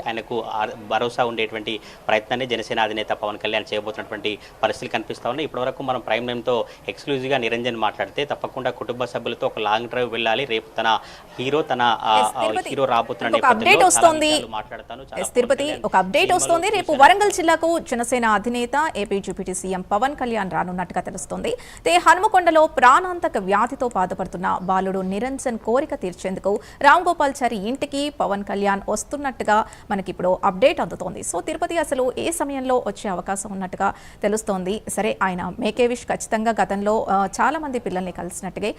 ఆయనకు భరోసా ఉండేటువంటి ప్రయత్నాన్ని జనసేన అధినేత పవన్ కళ్యాణ్ చేయబోతున్నటువంటి పరిస్థితులు కనిపిస్తూ ఉన్నాయి. ఇప్పటివరకు మనం ప్రైమ్ టైంతో ఎక్స్క్లూజివ్గా నిరంజన్ మాట్లాడితే తప్పకుండా కుటుంబ సభ్యులతో ఒక లాంగ్ డ్రైవ్ వెళ్ళాలి. రేపు తన హీరో రాబోతున్న తిరుపతి ఒక అప్డేట్ వస్తోంది. రేపు వరంగల్ జిల్లాకు జనసేన అధినేత AP deputy CM Pawan Kalyan రానున్నట్టుగా తెలుస్తోంది. హనుమకొండలో ప్రాణాంతక వ్యాధితో బాధపడుతున్న బాలుడు నిరంజన్ కోరిక తీర్చేందుకు రామ్ గోపాల్చారి ఇంటికి పవన్ కళ్యాణ్ వస్తున్నట్టుగా మనకి ఇప్పుడు అప్డేట్ అందుతోంది. సో తిరుపతి అసలు ఏ సమయంలో వచ్చే అవకాశం ఉన్నట్టుగా తెలుస్తోంది. సరే, ఆయన మేకే విష్ ఖచ్చితంగా గతంలో చాలా మంది పిల్లల్ని కలిసినట్టుగా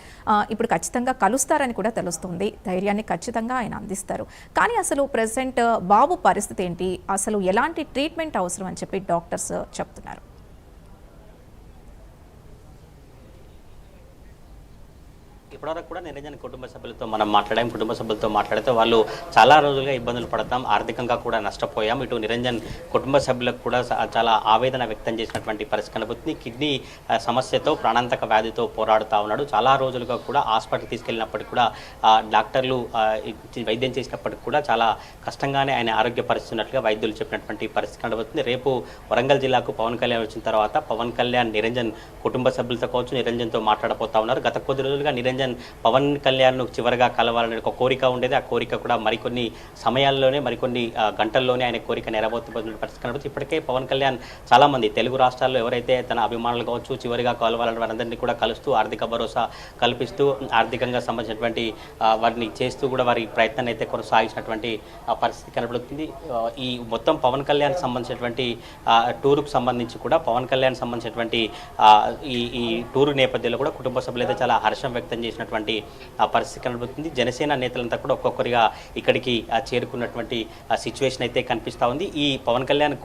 ఇప్పుడు ఖచ్చితంగా కలుస్తారని కూడా తెలుస్తుంది. ధైర్యాన్ని ఖచ్చితంగా ఆయన అందిస్తారు. కానీ అసలు ప్రెసెంట్ బాబు పరిస్థితి ఏంటి, అసలు ఎలాంటి ట్రీట్మెంట్ అవసరం అని చెప్పి డాక్టర్స్ చెప్తున్నారు. ఇప్పటివరకు కూడా నిరంజన్ కుటుంబ సభ్యులతో మనం మాట్లాడాం. కుటుంబ సభ్యులతో మాట్లాడితే వాళ్ళు చాలా రోజులుగా ఇబ్బందులు పడతాం, ఆర్థికంగా కూడా నష్టపోయాం. ఇటు నిరంజన్ కుటుంబ సభ్యులకు కూడా చాలా ఆవేదన వ్యక్తం చేసినటువంటి పరిస్థితి కనబడుతుంది. కిడ్నీ సమస్యతో ప్రాణాంతక వ్యాధితో పోరాడుతూ ఉన్నాడు. చాలా రోజులుగా కూడా హాస్పిటల్ తీసుకెళ్ళినప్పటికీ కూడా డాక్టర్లు వైద్యం చేసినప్పటికీ కూడా చాలా కష్టంగానే ఆయన ఆరోగ్య పరిస్థితి ఉన్నట్లుగా వైద్యులు చెప్పినటువంటి పరిస్థితి కనబడుతుంది. రేపు వరంగల్ జిల్లాకు పవన్ కళ్యాణ్ వచ్చిన తర్వాత పవన్ కళ్యాణ్ నిరంజన్ కుటుంబ సభ్యులతో కావచ్చు నిరంజన్తో మాట్లాడబోతా ఉన్నారు. గత కొద్ది రోజులుగా నిరంజన్ పవన్ కళ్యాణ్ చివరిగా కలవాలనే ఒక కోరిక ఉండేది. ఆ కోరిక కూడా మరికొన్ని సమయాల్లోనే మరికొన్ని గంటల్లోనే ఆయన కోరిక నెరవేర్చబోతున్న పరిస్థితి కనబడుతుంది. ఇప్పటికే పవన్ కళ్యాణ్ చాలా మంది తెలుగు రాష్ట్రాల్లో ఎవరైతే తన అభిమానులు కావచ్చు చివరిగా కలవాలని వారందరినీ కూడా కలుస్తూ ఆర్థిక భరోసా కల్పిస్తూ ఆర్థికంగా సంబంధించినటువంటి వారిని చేస్తూ కూడా వారి ప్రయత్నాన్ని అయితే కొనసాగించినటువంటి పరిస్థితి కనబడుతుంది. ఈ మొత్తం పవన్ కళ్యాణ్ సంబంధించినటువంటి టూరుకు సంబంధించి కూడా పవన్ కళ్యాణ్ సంబంధించినటువంటి ఈ టూరు నేపథ్యంలో కూడా కుటుంబ సభ్యులు అయితే చాలా హర్షం వ్యక్తం చేసినటువంటి పరిస్థితి కనబడుతుంది. జనసేన నేతలంతా కూడా ఒక్కొక్కరిగా ఇక్కడికి చేరుకున్నటువంటి సిచ్యువేషన్ అయితే కనిపిస్తూ ఉంది. ఈ పవన్ కళ్యాణ్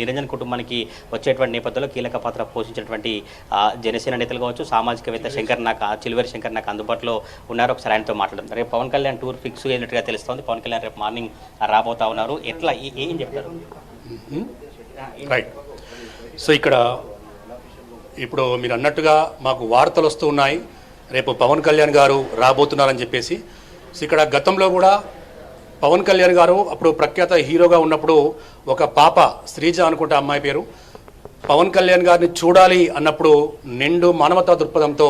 నిరంజన్ కుటుంబానికి వచ్చేటువంటి నేపథ్యంలో కీలక పాత్ర పోషించినటువంటి జనసేన నేతలు కావచ్చు సామాజికవేత్త చిలువేరి శంకర్ నాకు అందుబాటులో ఉన్నారు. ఒకసారి ఆయనతో మాట్లాడదాం. రేపు పవన్ కళ్యాణ్ టూర్ ఫిక్స్ అయినట్టుగా తెలుస్తోంది. పవన్ కళ్యాణ్ రేపు మార్నింగ్ రాబోతా ఉన్నారు. ఎట్లా ఏం చెప్తారు? రైట్. సో ఇక్కడ ఇప్పుడు మీరు అన్నట్టుగా మాకు వార్తలు వస్తూ ఉన్నాయి, రేపు పవన్ కళ్యాణ్ గారు రాబోతున్నారని చెప్పేసి. సో ఇక్కడ గతంలో కూడా పవన్ కళ్యాణ్ గారు అప్పుడు ప్రఖ్యాత హీరోగా ఉన్నప్పుడు ఒక పాప శ్రీజ అనుకుంటే అమ్మాయి పేరు పవన్ కళ్యాణ్ గారిని చూడాలి అన్నప్పుడు నిండు మానవతా దృక్పథంతో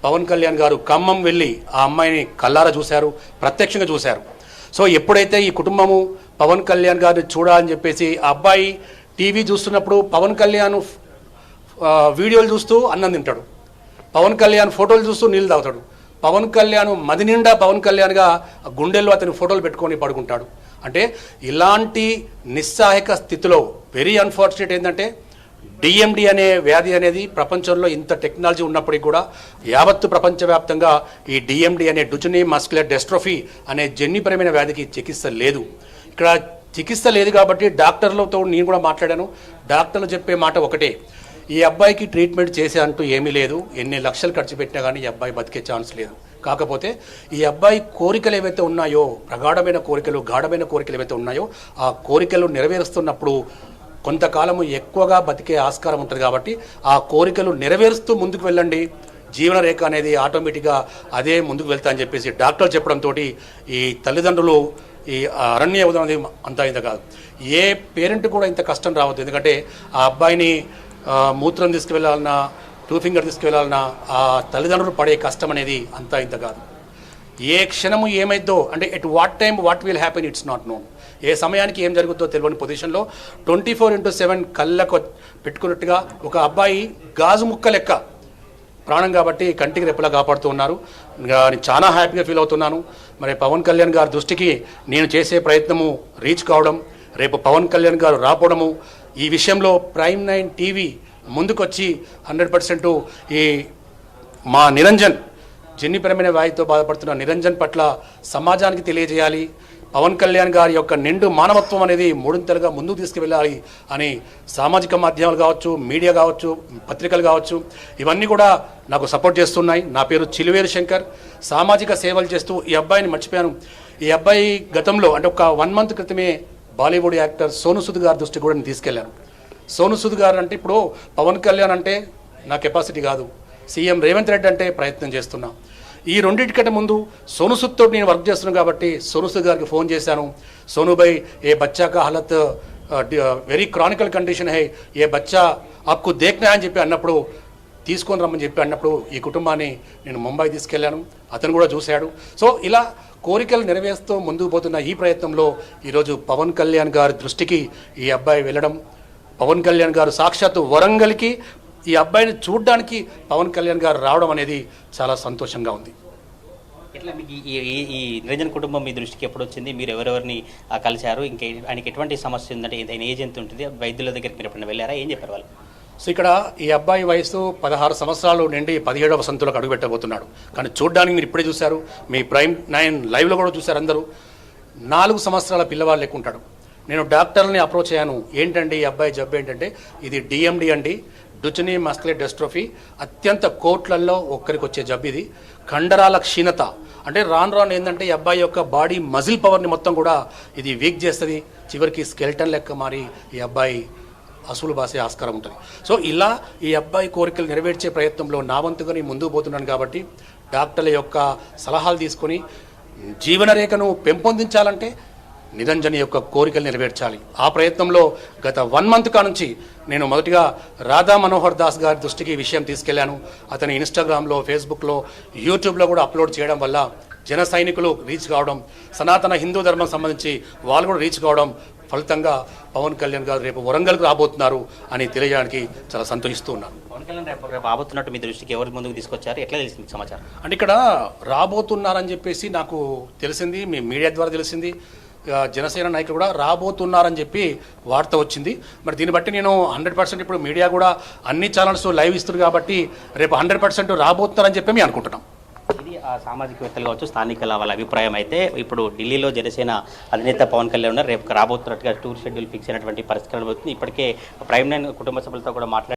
పవన్ కళ్యాణ్ గారు ఖమ్మం వెళ్ళి ఆ అమ్మాయిని కల్లారా చూశారు, ప్రత్యక్షంగా చూశారు. సో ఎప్పుడైతే ఈ కుటుంబము పవన్ కళ్యాణ్ గారిని చూడాలని చెప్పేసి ఆ అబ్బాయి టీవీ చూస్తున్నప్పుడు పవన్ కళ్యాణ్ వీడియోలు చూస్తూ అన్నం తింటాడు, పవన్ కళ్యాణ్ ఫోటోలు చూస్తూ నీళ్ళు తాగుతాడు, పవన్ కళ్యాణ్ మది నిండా పవన్ కళ్యాణ్గా గుండెల్లో అతని ఫోటోలు పెట్టుకొని పడుకుంటాడు. అంటే ఇలాంటి నిస్సహాయక స్థితిలో వెరీ అన్ఫార్చునేట్ ఏంటంటే డిఎండి అనే వ్యాధి అనేది ప్రపంచంలో ఇంత టెక్నాలజీ ఉన్నప్పటికీ కూడా యావత్తు ప్రపంచవ్యాప్తంగా ఈ డిఎండి అనే డుచెనీ మస్కులర్ డెస్ట్రోఫీ అనే జన్యుపరమైన వ్యాధికి చికిత్స లేదు. ఇక్కడ చికిత్స లేదు కాబట్టి డాక్టర్లతో నేను కూడా మాట్లాడాను. డాక్టర్లు చెప్పే మాట ఒకటే, ఈ అబ్బాయికి ట్రీట్మెంట్ చేసే అంటూ ఏమీ లేదు, ఎన్ని లక్షలు ఖర్చు పెట్టినా కానీ ఈ అబ్బాయి బతికే ఛాన్స్ లేదు. కాకపోతే ఈ అబ్బాయి కోరికలు ఏవైతే ఉన్నాయో ప్రగాఢమైన కోరికలు గాఢమైన కోరికలు ఏవైతే ఉన్నాయో ఆ కోరికలు నెరవేరుస్తున్నప్పుడు కొంతకాలము ఎక్కువగా బతికే ఆస్కారం ఉంటుంది. కాబట్టి ఆ కోరికలు నెరవేరుస్తూ ముందుకు వెళ్ళండి, జీవన రేఖ అనేది ఆటోమేటిక్గా అదే ముందుకు వెళ్తా అని చెప్పేసి డాక్టర్లు చెప్పడంతో ఈ తల్లిదండ్రులు ఈ అరణ్య ఉదయం అంతా ఇంత కాదు, ఏ పేరెంట్ కూడా ఇంత కష్టం రావద్దు. ఎందుకంటే ఆ అబ్బాయిని మూత్రం తీసుకువెళ్ళాలన్నా టూ ఫింగర్ తీసుకువెళ్ళాలన్నా ఆ తల్లిదండ్రులు పడే కష్టం అనేది అంతా ఇంత కాదు. ఏ క్షణము ఏమైద్దో అంటే at what time what will happen it's not known. ఏ సమయానికి ఏం జరుగుతుందో తెలియని పొజిషన్లో 24/7 కళ్ళకు పెట్టుకున్నట్టుగా ఒక అబ్బాయి గాజు ముక్క లెక్క ప్రాణం కాబట్టి కంటికి రెప్పలా కాపాడుతూ ఉన్నారు. నేను చాలా హ్యాపీగా ఫీల్ అవుతున్నాను. మరి పవన్ కళ్యాణ్ గారి దృష్టికి నేను చేసే ప్రయత్నము రీచ్ కావడం, రేపు పవన్ కళ్యాణ్ గారు రావడము, ఈ విషయంలో ప్రైమ్ 9 టీవీ ముందుకొచ్చి 100% ఈ మా నిరంజన్ జన్యుపరమైన వ్యాధితో బాధపడుతున్న నిరంజన్ పట్ల సమాజానికి తెలియజేయాలి. పవన్ కళ్యాణ్ గారి యొక్క నిండు మానవత్వం అనేది మూడింతలుగా ముందుకు తీసుకువెళ్ళాలి అని సామాజిక మాధ్యమాలు కావచ్చు, మీడియా కావచ్చు, పత్రికలు కావచ్చు, ఇవన్నీ కూడా నాకు సపోర్ట్ చేస్తున్నాయి. నా పేరు చిలువేరి శంకర్. సామాజిక సేవలు చేస్తూ ఈ అబ్బాయిని మర్చిపోయాను. ఈ అబ్బాయి గతంలో అంటే ఒక 1 month క్రితమే బాలీవుడ్ యాక్టర్ సోను సూద్ గారి దృష్టికి కూడా నేను తీసుకెళ్ళాను. సోను సూద్ గారు అంటే ఇప్పుడు పవన్ కళ్యాణ్ అంటే నా కెపాసిటీ కాదు, సీఎం రేవంత్ రెడ్డి అంటే ప్రయత్నం చేస్తున్నా. ఈ రెండింటికంటే ముందు సోను సూద్తో నేను వర్క్ చేస్తున్నాను కాబట్టి సోను సూద్ గారికి ఫోన్ చేశాను. సోనుభాయ్ ఏ బచ్చా కా హాలత్ వెరీ క్రానికల్ కండిషన్ హై, ఏ బచ్చా ఆప్కు దేఖ్నా అని చెప్పి అన్నప్పుడు, తీసుకొని రమ్మని చెప్పి అన్నప్పుడు ఈ కుటుంబాన్ని నేను ముంబై తీసుకెళ్లాను. అతను కూడా చూశాడు. సో ఇలా కోరికలు నెరవేరుస్తూ ముందుకు పోతున్న ఈ ప్రయత్నంలో ఈరోజు పవన్ కళ్యాణ్ గారి దృష్టికి ఈ అబ్బాయి వెళ్ళడం, పవన్ కళ్యాణ్ గారు సాక్షాత్తు వరంగల్కి ఈ అబ్బాయిని చూడడానికి పవన్ కళ్యాణ్ గారు రావడం అనేది చాలా సంతోషంగా ఉంది. ఇట్లా మీకు ఈ నిరంజన్ కుటుంబం మీ దృష్టికి ఎప్పుడు వచ్చింది? మీరు ఎవరెవరిని కలిశారు? ఇంకా ఆయనకి ఎటువంటి సమస్య ఉందంటే ఆయన ఏజ్ ఎంత ఉంటుంది? వైద్యుల దగ్గరికి మీరు ఎప్పుడైనా వెళ్ళారా? ఏం చెప్పారు వాళ్ళు? సో ఇక్కడ ఈ అబ్బాయి వయసు 16 సంవత్సరాలు నిండి 17వ సంతులకు అడుగుపెట్టబోతున్నాడు. కానీ చూడడానికి మీరు ఇప్పుడే చూశారు, మీ ప్రైమ్ 9 లైవ్లో కూడా చూశారు అందరూ. 4 సంవత్సరాల పిల్లవాళ్ళు లెక్క ఉంటాడు. నేను డాక్టర్ని అప్రోచ్ అయ్యాను, ఏంటండి ఈ అబ్బాయి జబ్బు ఏంటంటే, ఇది డిఎండి అండి, డుచెనీ మస్కులర్ డిస్ట్రోఫీ, అత్యంత కోట్లల్లో ఒక్కరికి వచ్చే జబ్బు ఇది. కండరాల క్షీణత అంటే రాను ఏంటంటే ఈ అబ్బాయి యొక్క బాడీ మజిల్ పవర్ని మొత్తం కూడా ఇది వీక్ చేస్తుంది. చివరికి స్కెల్టన్ లెక్క మారి ఈ అబ్బాయి అసలు బాసే ఆస్కారం ఉంటుంది. సో ఇలా ఈ అబ్బాయి కోరికలు నెరవేర్చే ప్రయత్నంలో నా వంతుగా నేను ముందుకు పోతున్నాను కాబట్టి డాక్టర్ల యొక్క సలహాలు తీసుకొని జీవనరేఖను పెంపొందించాలంటే నిరంజన్ యొక్క కోరికలు నెరవేర్చాలి. ఆ ప్రయత్నంలో గత 1 మంత్ నుంచి నేను మొదటిగా రాధా మనోహర్ దాస్ గారి దృష్టికి ఈ విషయం తీసుకెళ్లాను. అతని ఇన్స్టాగ్రామ్లో, ఫేస్బుక్లో, యూట్యూబ్లో కూడా అప్లోడ్ చేయడం వల్ల జన సైనికులు రీచ్ కావడం, సనాతన హిందూ ధర్మం సంబంధించి వాళ్ళు కూడా రీచ్ కావడం ఫలితంగా పవన్ కళ్యాణ్ గారు రేపు వరంగల్కి రాబోతున్నారు అని తెలియడానికి చాలా సంతోషిస్తూ ఉన్నాను. పవన్ కళ్యాణ్ రేపు రాబోతున్నట్టు మీ దృష్టికి ఎవరి ముందుకు తీసుకొచ్చారు? ఎట్లా తెలిసింది సమాచారం? అంటే ఇక్కడ రాబోతున్నారని చెప్పేసి నాకు తెలిసింది, మీ మీడియా ద్వారా తెలిసింది. జనసేన నాయకులు కూడా రాబోతున్నారని చెప్పి వార్త వచ్చింది. మరి దీన్ని బట్టి నేను 100% ఇప్పుడు మీడియా కూడా అన్ని ఛానల్స్ లైవ్ ఇస్తుంది కాబట్టి రేపు 100% రాబోతున్నారని చెప్పి మేము అనుకుంటున్నాం. ఇది సామాజికవేత్తలు కావచ్చు, స్థానికుల వాళ్ళ అభిప్రాయం. అయితే ఇప్పుడు ఢిల్లీలో జనసేన అధినేత పవన్ కళ్యాణ్ ఉన్నారు. రేపు రాబోతున్నట్టుగా టూర్ షెడ్యూల్ ఫిక్స్ అయినటువంటి పరిస్థితి కనబడుతుంది. ఇప్పటికే ప్రైమ్ 9 కుటుంబ సభ్యులతో కూడా మాట్లాడి